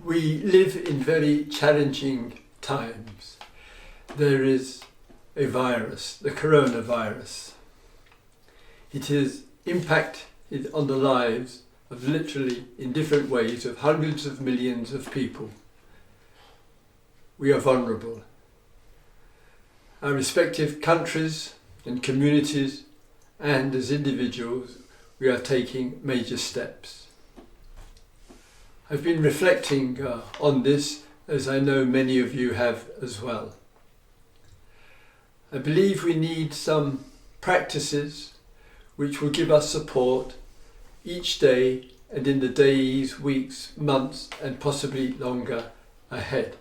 We live in very challenging times. There is a virus, the coronavirus. It has impacted on the lives of literally, in different ways, of hundreds of millions of people. We are vulnerable. Our respective countries and communities, and as individuals, we are taking major steps. I've been reflecting on this, as I know many of you have as well. I believe we need some practices which will give us support each day and in the days, weeks, months and possibly longer ahead.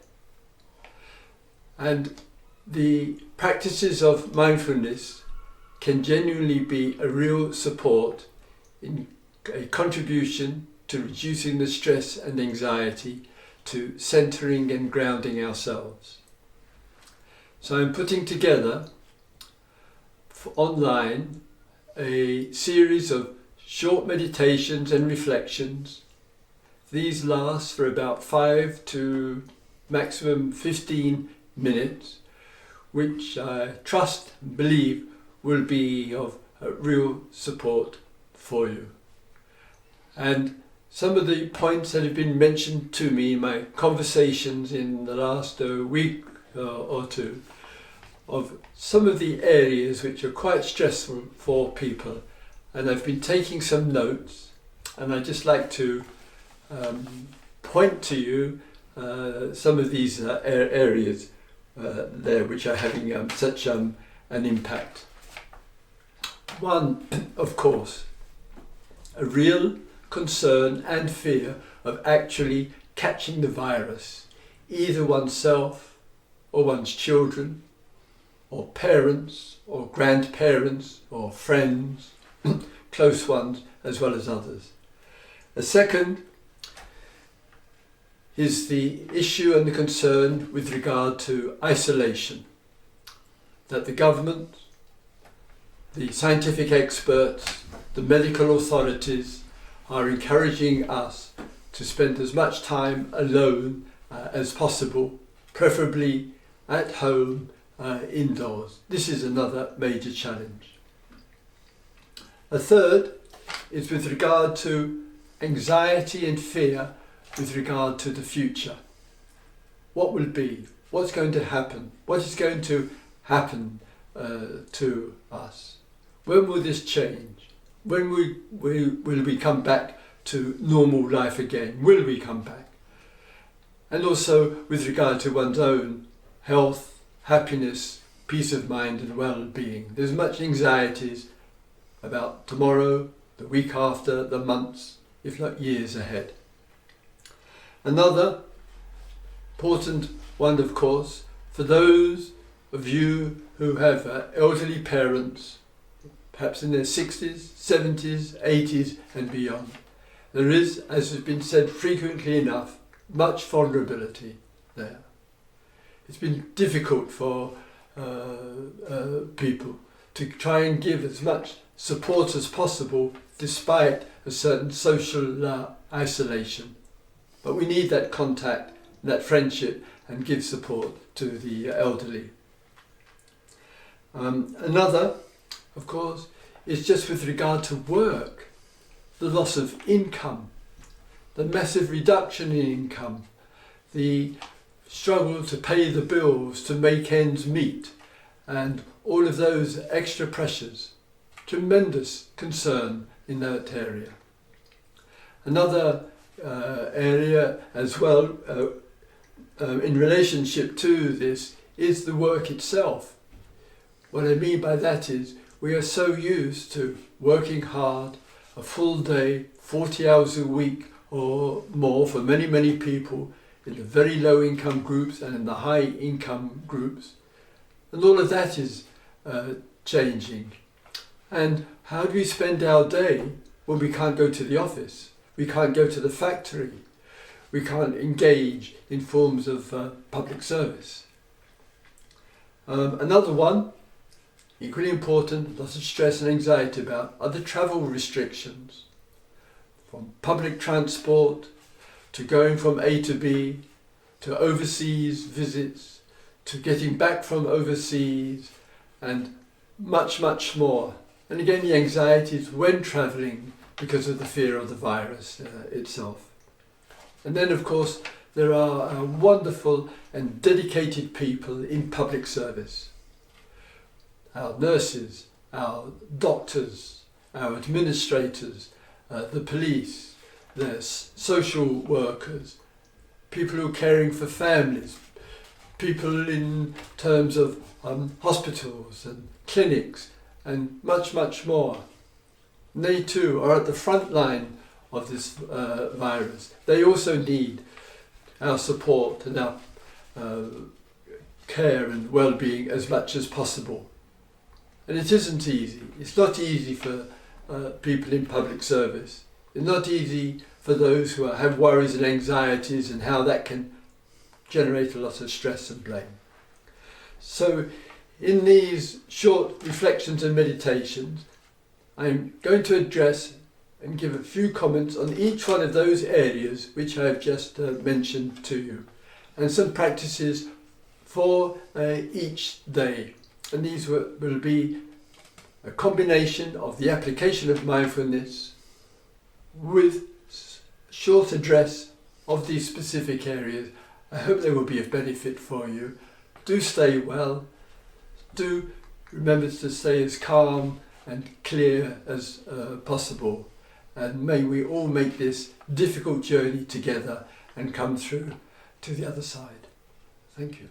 And the practices of mindfulness can genuinely be a real support in a contribution to reducing the stress and anxiety, to centering and grounding ourselves. So I'm putting together online a series of short meditations and reflections. These last for about 5 to maximum 15 minutes, which I trust and believe will be of real support for you. And some of the points that have been mentioned to me in my conversations in the last week or two, of some of the areas which are quite stressful for people. And I've been taking some notes, and I'd just like to point to you some of these areas there which are having such an impact. One, of course, a real concern and fear of actually catching the virus, either oneself or one's children, or parents, or grandparents, or friends, close ones, as well as others. The second is the issue and the concern with regard to isolation, that the government, the scientific experts, the medical authorities are encouraging us to spend as much time alone as possible, preferably at home, indoors. This is another major challenge. A third is with regard to anxiety and fear with regard to the future. What will be? What's going to happen? What is going to happen to us? When will this change? When will we come back to normal life again? Will we come back? And also with regard to one's own health, happiness, peace of mind and well-being. There's much anxieties about tomorrow, the week after, the months, if not years ahead. Another important one, of course, for those of you who have elderly parents, perhaps in their 60s, 70s, 80s and beyond. There is, as has been said frequently enough, much vulnerability there. It's been difficult for people to try and give as much support as possible despite a certain social isolation. But we need that contact, that friendship, and give support to the elderly. Another, of course, is just with regard to work, the loss of income, the massive reduction in income, the struggle to pay the bills, to make ends meet, and all of those extra pressures. Tremendous concern in that area. Another area as well in relationship to this is the work itself. What I mean by that is we are so used to working hard, a full day, 40 hours a week or more for many, many people in the very low income groups and in the high income groups. And all of that is changing. And how do we spend our day when we can't go to the office? We can't go to the factory. We can't engage in forms of public service. Another one, equally important, lots of stress and anxiety about, are the travel restrictions. From public transport, to going from A to B, to overseas visits, to getting back from overseas, and much, much more. And again, the anxieties when travelling because of the fear of the virus itself. And then, of course, there are wonderful and dedicated people in public service. Our nurses, our doctors, our administrators, the police, the social workers, people who are caring for families, people in terms of hospitals and clinics, and much, much more. And they too are at the front line of this virus. They also need our support and our care and well-being as much as possible. And it isn't easy. It's not easy for people in public service. It's not easy for those who have worries and anxieties, and how that can generate a lot of stress and blame. So in these short reflections and meditations, I'm going to address and give a few comments on each one of those areas which I have just mentioned to you, and some practices for each day. And these will be a combination of the application of mindfulness with short address of these specific areas. I hope they will be of benefit for you. Do stay well. Do remember to stay as calm and clear as possible. And may we all make this difficult journey together and come through to the other side. Thank you.